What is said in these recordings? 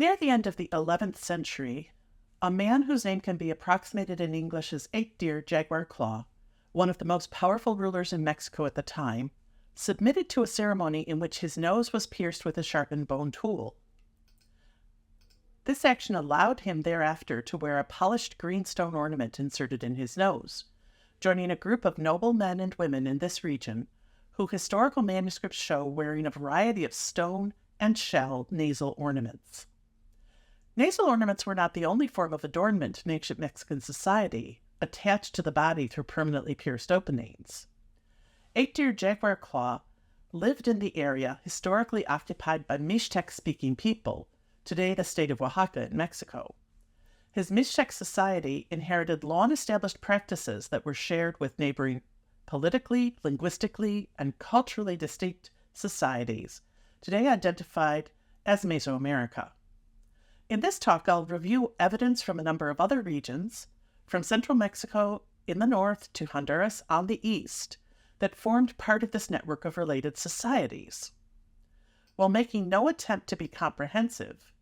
Near the end of the 11th century, a man whose name can be approximated in English as Eight Deer Jaguar Claw, one of the most powerful rulers in Mexico at the time, submitted to a ceremony in which his nose was pierced with a sharpened bone tool. This action allowed him thereafter to wear a polished greenstone ornament inserted in his nose, joining a group of noble men and women in this region who historical manuscripts show wearing a variety of stone and shell nasal ornaments. Nasal ornaments were not the only form of adornment in ancient Mexican society, attached to the body through permanently pierced openings. Eight Deer Jaguar Claw lived in the area historically occupied by Mixtec-speaking people, today the state of Oaxaca in Mexico. His Mixtec society inherited long-established practices that were shared with neighboring politically, linguistically, and culturally distinct societies, today identified as Mesoamerica. In this talk, I'll review evidence from a number of other regions, from central Mexico in the north to Honduras on the east, that formed part of this network of related societies. While making no attempt to be comprehensive,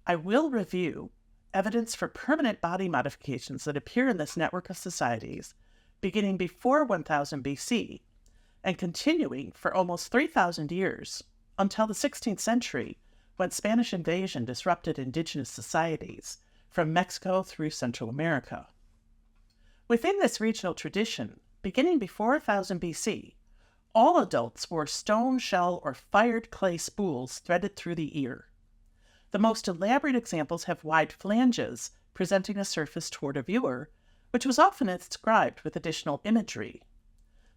I will review evidence for permanent body modifications that appear in this network of societies beginning before 1000 BC and continuing for almost 3,000 years until the 16th century, when Spanish invasion disrupted indigenous societies from Mexico through Central America. Within this regional tradition, beginning before 1000 BC, all adults wore stone, shell, or fired clay spools threaded through the ear. The most elaborate examples have wide flanges presenting a surface toward a viewer, which was often inscribed with additional imagery.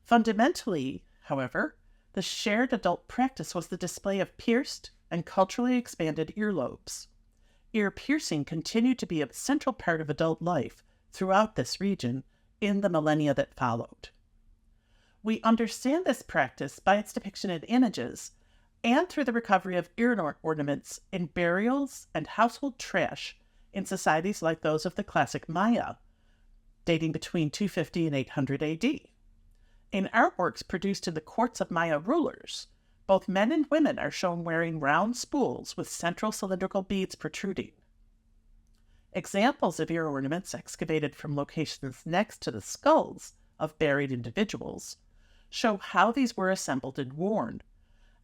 Fundamentally, however, the shared adult practice was the display of pierced and culturally expanded earlobes. Ear piercing continued to be a central part of adult life throughout this region in the millennia that followed. We understand this practice by its depiction in images and through the recovery of ear ornaments in burials and household trash in societies like those of the classic Maya, dating between 250 and 800 AD. In artworks produced in the courts of Maya rulers, both men and women are shown wearing round spools with central cylindrical beads protruding. Examples of ear ornaments excavated from locations next to the skulls of buried individuals show how these were assembled and worn,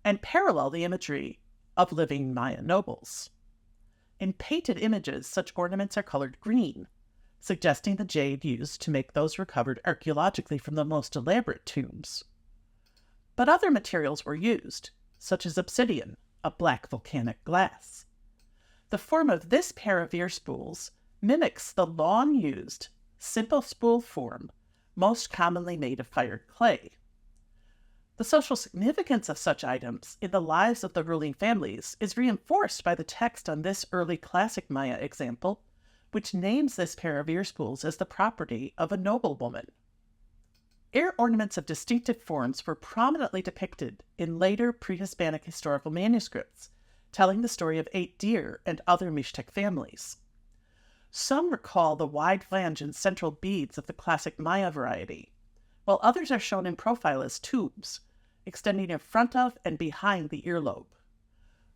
and parallel the imagery of living Maya nobles. In painted images, such ornaments are colored green, suggesting the jade used to make those recovered archaeologically from the most elaborate tombs. But other materials were used, such as obsidian, a black volcanic glass. The form of this pair of ear spools mimics the long-used, simple spool form most commonly made of fired clay. The social significance of such items in the lives of the ruling families is reinforced by the text on this early classic Maya example, which names this pair of ear spools as the property of a noblewoman. Ear ornaments of distinctive forms were prominently depicted in later pre-Hispanic historical manuscripts, telling the story of Eight Deer and other Mixtec families. Some recall the wide flange and central beads of the classic Maya variety, while others are shown in profile as tubes, extending in front of and behind the earlobe.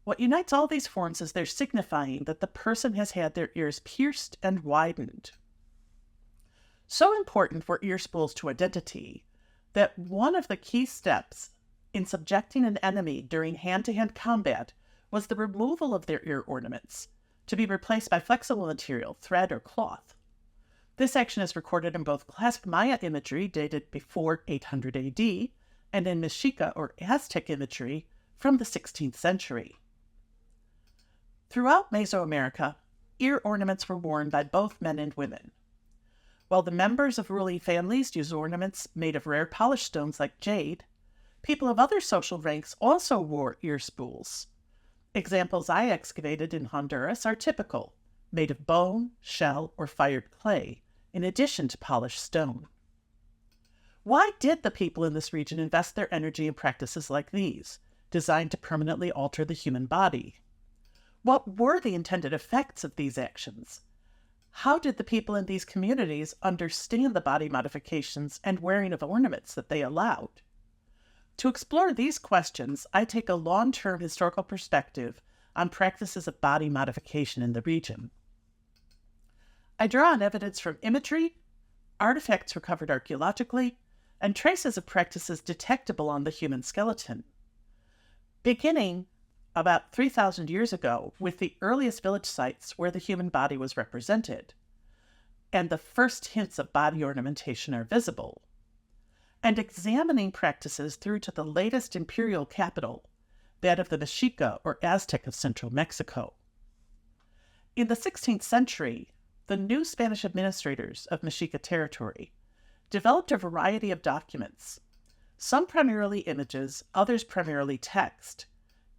What unites all these forms is their signifying that the person has had their ears pierced and widened. So important were ear spools to identity that one of the key steps in subjecting an enemy during hand-to-hand combat was the removal of their ear ornaments, to be replaced by flexible material, thread, or cloth. This action is recorded in both classic Maya imagery dated before 800 AD and in Mexica or Aztec imagery from the 16th century. Throughout Mesoamerica, ear ornaments were worn by both men and women. While the members of ruling families used ornaments made of rare polished stones like jade, people of other social ranks also wore ear spools. Examples I excavated in Honduras are typical, made of bone, shell, or fired clay, in addition to polished stone. Why did the people in this region invest their energy in practices like these, designed to permanently alter the human body? What were the intended effects of these actions? How did the people in these communities understand the body modifications and wearing of ornaments that they allowed? To explore these questions, I take a long-term historical perspective on practices of body modification in the region. I draw on evidence from imagery, artifacts recovered archaeologically, and traces of practices detectable on the human skeleton. Beginning about 3,000 years ago with the earliest village sites where the human body was represented, and the first hints of body ornamentation are visible, and examining practices through to the latest imperial capital, that of the Mexica or Aztec of central Mexico. In the 16th century, the new Spanish administrators of Mexica territory developed a variety of documents, some primarily images, others primarily text,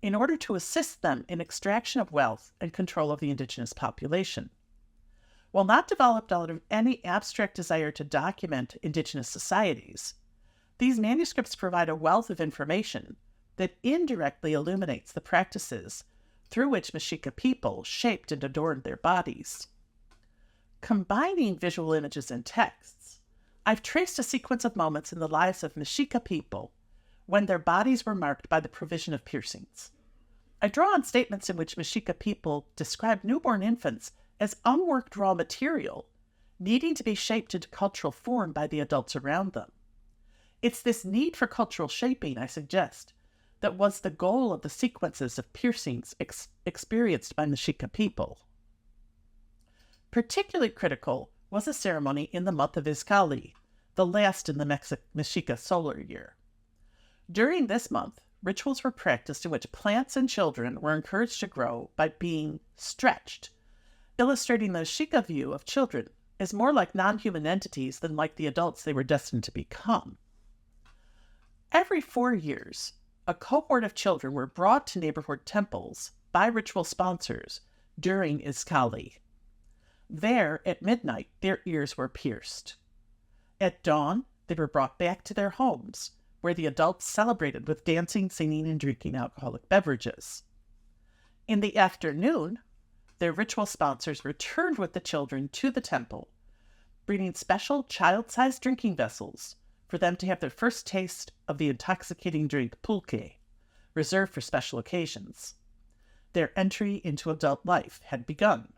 in order to assist them in extraction of wealth and control of the indigenous population. While not developed out of any abstract desire to document indigenous societies, these manuscripts provide a wealth of information that indirectly illuminates the practices through which Mexica people shaped and adorned their bodies. Combining visual images and texts, I've traced a sequence of moments in the lives of Mexica people when their bodies were marked by the provision of piercings. I draw on statements in which Mexica people describe newborn infants as unworked raw material, needing to be shaped into cultural form by the adults around them. It's this need for cultural shaping, I suggest, that was the goal of the sequences of piercings experienced by Mexica people. Particularly critical was a ceremony in the month of Izcalli, the last in the Mexica solar year. During this month, rituals were practiced in which plants and children were encouraged to grow by being stretched, illustrating the Mexica view of children as more like non-human entities than like the adults they were destined to become. Every 4 years, a cohort of children were brought to neighborhood temples by ritual sponsors during Izcalli. There, at midnight, their ears were pierced. At dawn, they were brought back to their homes, where the adults celebrated with dancing, singing, and drinking alcoholic beverages. In the afternoon, their ritual sponsors returned with the children to the temple, bringing special child-sized drinking vessels for them to have their first taste of the intoxicating drink pulque, reserved for special occasions. Their entry into adult life had begun.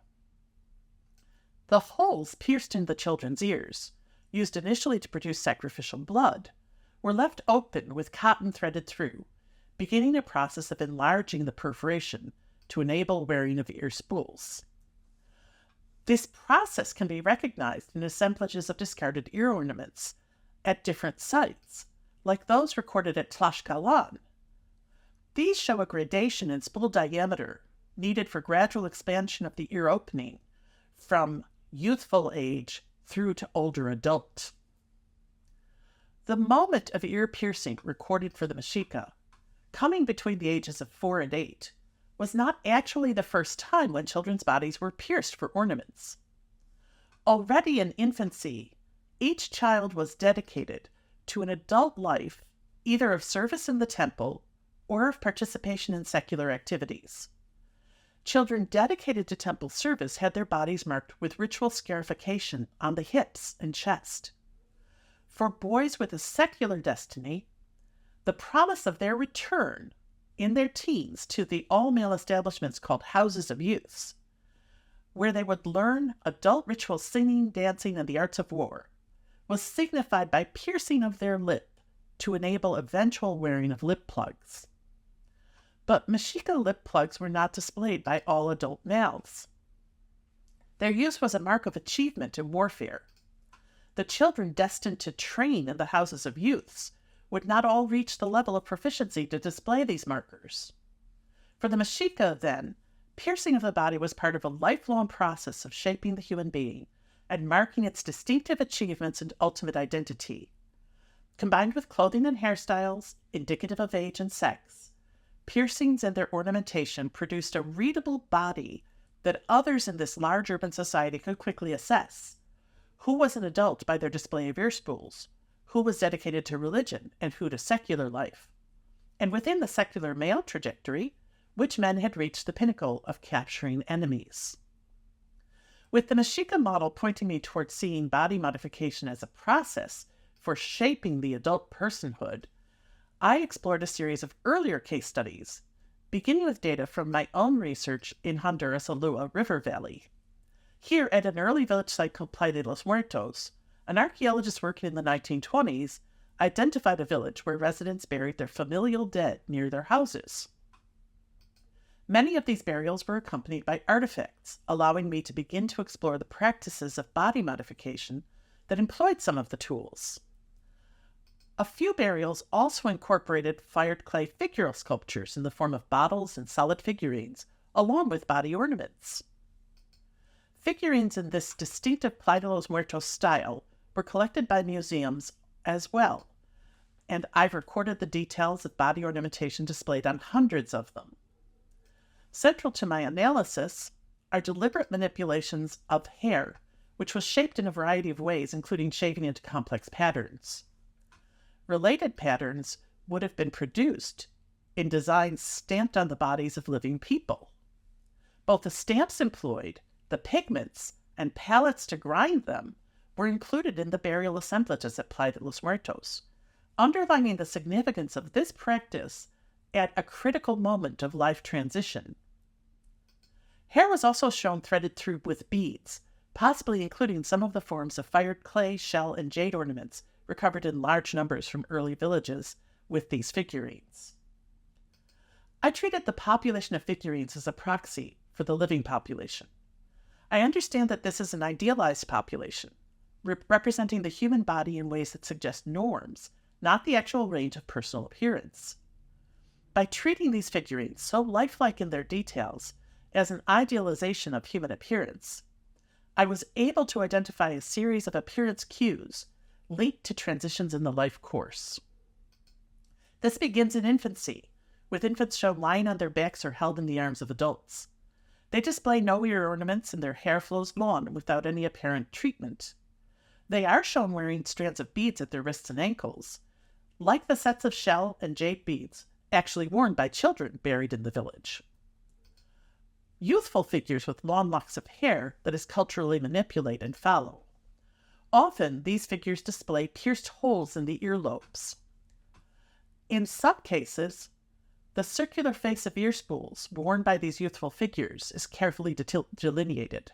The holes pierced in the children's ears, used initially to produce sacrificial blood, were left open with cotton threaded through, beginning a process of enlarging the perforation to enable wearing of ear spools. This process can be recognized in assemblages of discarded ear ornaments at different sites, like those recorded at Tlaxcalan. These show a gradation in spool diameter needed for gradual expansion of the ear opening from youthful age through to older adult. The moment of ear piercing recorded for the Mexica, coming between the ages of 4 and 8, was not actually the first time when children's bodies were pierced for ornaments. Already in infancy, each child was dedicated to an adult life, either of service in the temple or of participation in secular activities. Children dedicated to temple service had their bodies marked with ritual scarification on the hips and chest. For boys with a secular destiny, the promise of their return in their teens to the all-male establishments called houses of youths, where they would learn adult ritual singing, dancing, and the arts of war, was signified by piercing of their lip to enable eventual wearing of lip plugs. But Mexica lip plugs were not displayed by all adult males. Their use was a mark of achievement in warfare. The children destined to train in the houses of youths would not all reach the level of proficiency to display these markers. For the Mexica, then, piercing of the body was part of a lifelong process of shaping the human being and marking its distinctive achievements and ultimate identity. Combined with clothing and hairstyles, indicative of age and sex, piercings and their ornamentation produced a readable body that others in this large urban society could quickly assess. Who was an adult by their display of ear spools? Who was dedicated to religion and who to secular life? And within the secular male trajectory, which men had reached the pinnacle of capturing enemies? With the Mexica model pointing me towards seeing body modification as a process for shaping the adult personhood, I explored a series of earlier case studies beginning with data from my own research in Honduras' Alua River Valley. Here, at an early village site called Playa de los Muertos, an archaeologist working in the 1920s identified a village where residents buried their familial dead near their houses. Many of these burials were accompanied by artifacts, allowing me to begin to explore the practices of body modification that employed some of the tools. A few burials also incorporated fired clay figural sculptures in the form of bottles and solid figurines, along with body ornaments. Figurines in this distinctive Playa de los Muertos style were collected by museums as well, and I've recorded the details of body ornamentation displayed on hundreds of them. Central to my analysis are deliberate manipulations of hair, which was shaped in a variety of ways, including shaving into complex patterns. Related patterns would have been produced in designs stamped on the bodies of living people. Both the stamps employed, the pigments, and palettes to grind them were included in the burial assemblages at Playa de los Muertos, underlining the significance of this practice at a critical moment of life transition. Hair was also shown threaded through with beads, possibly including some of the forms of fired clay, shell, and jade ornaments recovered in large numbers from early villages with these figurines. I treated the population of figurines as a proxy for the living population. I understand that this is an idealized population, representing the human body in ways that suggest norms, not the actual range of personal appearance. By treating these figurines, so lifelike in their details, as an idealization of human appearance, I was able to identify a series of appearance cues linked to transitions in the life course. This begins in infancy, with infants shown lying on their backs or held in the arms of adults. They display no ear ornaments and their hair flows long without any apparent treatment. They are shown wearing strands of beads at their wrists and ankles, like the sets of shell and jade beads actually worn by children buried in the village. Youthful figures with long locks of hair that is culturally manipulated follow. Often, these figures display pierced holes in the earlobes. In some cases, the circular face of ear spools worn by these youthful figures is carefully delineated.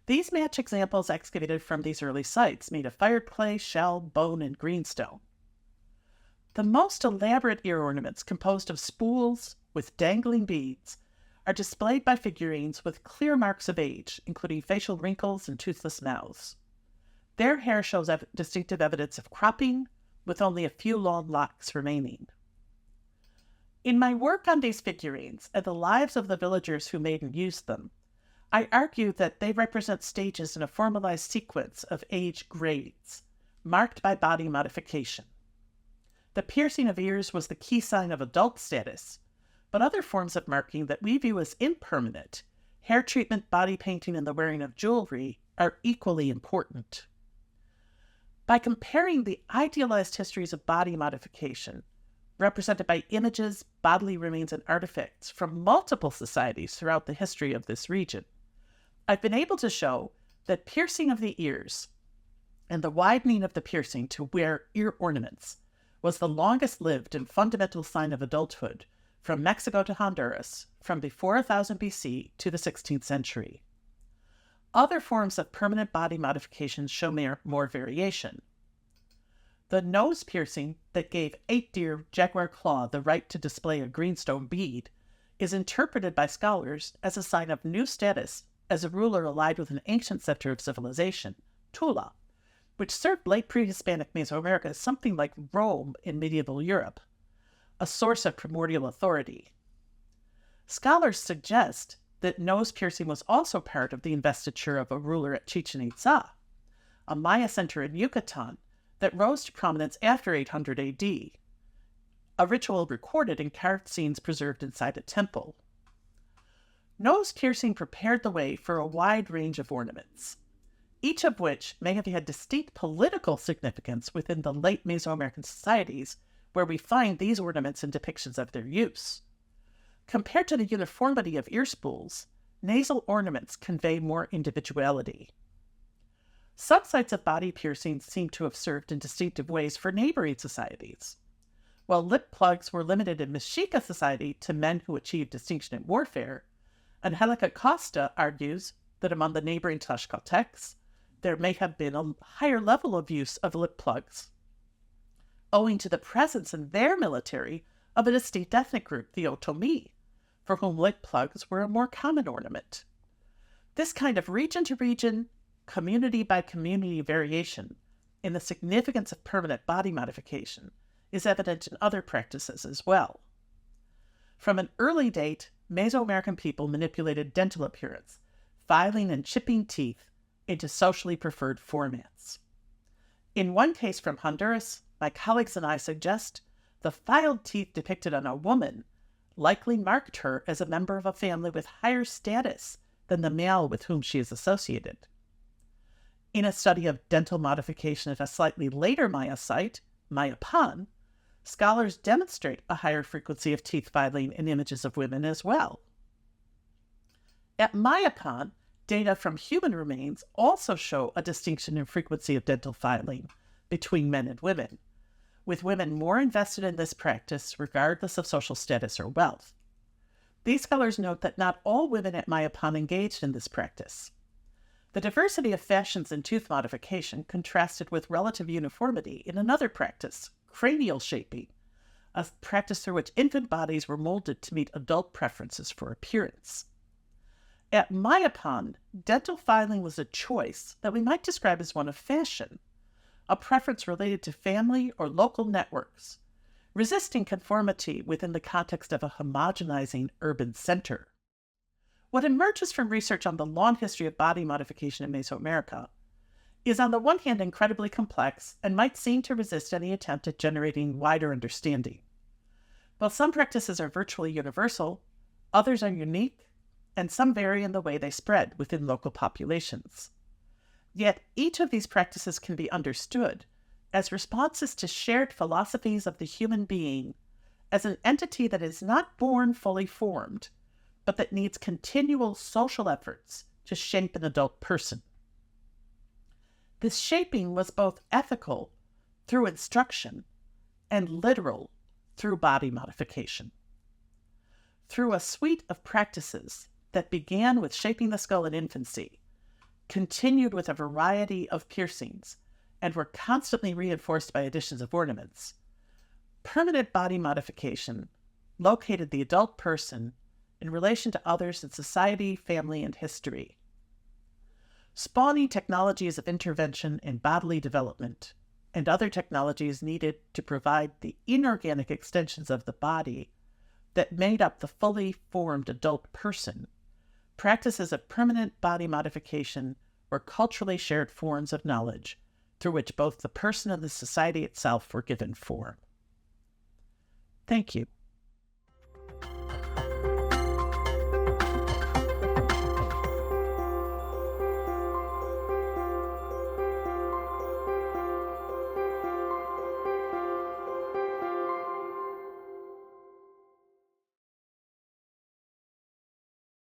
These match examples excavated from these early sites made of fired clay, shell, bone, and greenstone. The most elaborate ear ornaments, composed of spools with dangling beads, are displayed by figurines with clear marks of age, including facial wrinkles and toothless mouths. Their hair shows distinctive evidence of cropping, with only a few long locks remaining. In my work on these figurines and the lives of the villagers who made and used them, I argue that they represent stages in a formalized sequence of age grades, marked by body modification. The piercing of ears was the key sign of adult status, but other forms of marking that we view as impermanent, hair treatment, body painting, and the wearing of jewelry, are equally important. By comparing the idealized histories of body modification, represented by images, bodily remains, and artifacts from multiple societies throughout the history of this region, I've been able to show that piercing of the ears and the widening of the piercing to wear ear ornaments was the longest-lived and fundamental sign of adulthood from Mexico to Honduras, from before 1000 BC to the 16th century. Other forms of permanent body modification show more variation. The nose piercing that gave 8-deer jaguar claw the right to display a greenstone bead is interpreted by scholars as a sign of new status as a ruler allied with an ancient center of civilization, Tula, which served late pre-Hispanic Mesoamerica as something like Rome in medieval Europe, a source of primordial authority. Scholars suggest that nose piercing was also part of the investiture of a ruler at Chichen Itza, a Maya center in Yucatan that rose to prominence after 800 AD, a ritual recorded in carved scenes preserved inside a temple. Nose piercing prepared the way for a wide range of ornaments, each of which may have had distinct political significance within the late Mesoamerican societies where we find these ornaments and depictions of their use. Compared to the uniformity of ear spools, nasal ornaments convey more individuality. Some sites of body piercing seem to have served in distinctive ways for neighboring societies. While lip plugs were limited in Mexica society to men who achieved distinction in warfare, Angelica Costa argues that among the neighboring Tlaxcaltecs, there may have been a higher level of use of lip plugs, owing to the presence in their military of a distinct ethnic group, the Otomi, for whom lip plugs were a more common ornament. This kind of region-to-region, community-by-community variation in the significance of permanent body modification is evident in other practices as well. From an early date, Mesoamerican people manipulated dental appearance, filing and chipping teeth into socially preferred formats. In one case from Honduras, my colleagues and I suggest the filed teeth depicted on a woman likely marked her as a member of a family with higher status than the male with whom she is associated. In a study of dental modification at a slightly later Maya site, Mayapan, scholars demonstrate a higher frequency of teeth filing in images of women as well. At Mayapan, data from human remains also show a distinction in frequency of dental filing between men and women, with women more invested in this practice regardless of social status or wealth. These scholars note that not all women at Mayapan engaged in this practice. The diversity of fashions in tooth modification contrasted with relative uniformity in another practice, cranial shaping, a practice through which infant bodies were molded to meet adult preferences for appearance. At Mayapan, dental filing was a choice that we might describe as one of fashion, a preference related to family or local networks, resisting conformity within the context of a homogenizing urban center. What emerges from research on the long history of body modification in Mesoamerica is on the one hand incredibly complex and might seem to resist any attempt at generating wider understanding. While some practices are virtually universal, others are unique, and some vary in the way they spread within local populations. Yet each of these practices can be understood as responses to shared philosophies of the human being as an entity that is not born fully formed, but that needs continual social efforts to shape an adult person. This shaping was both ethical through instruction and literal through body modification. Through a suite of practices that began with shaping the skull in infancy, continued with a variety of piercings, and were constantly reinforced by additions of ornaments, permanent body modification located the adult person in relation to others in society, family, and history. Spawning technologies of intervention in bodily development and other technologies needed to provide the inorganic extensions of the body that made up the fully formed adult person, practices of permanent body modification were culturally shared forms of knowledge through which both the person and the society itself were given form. Thank you.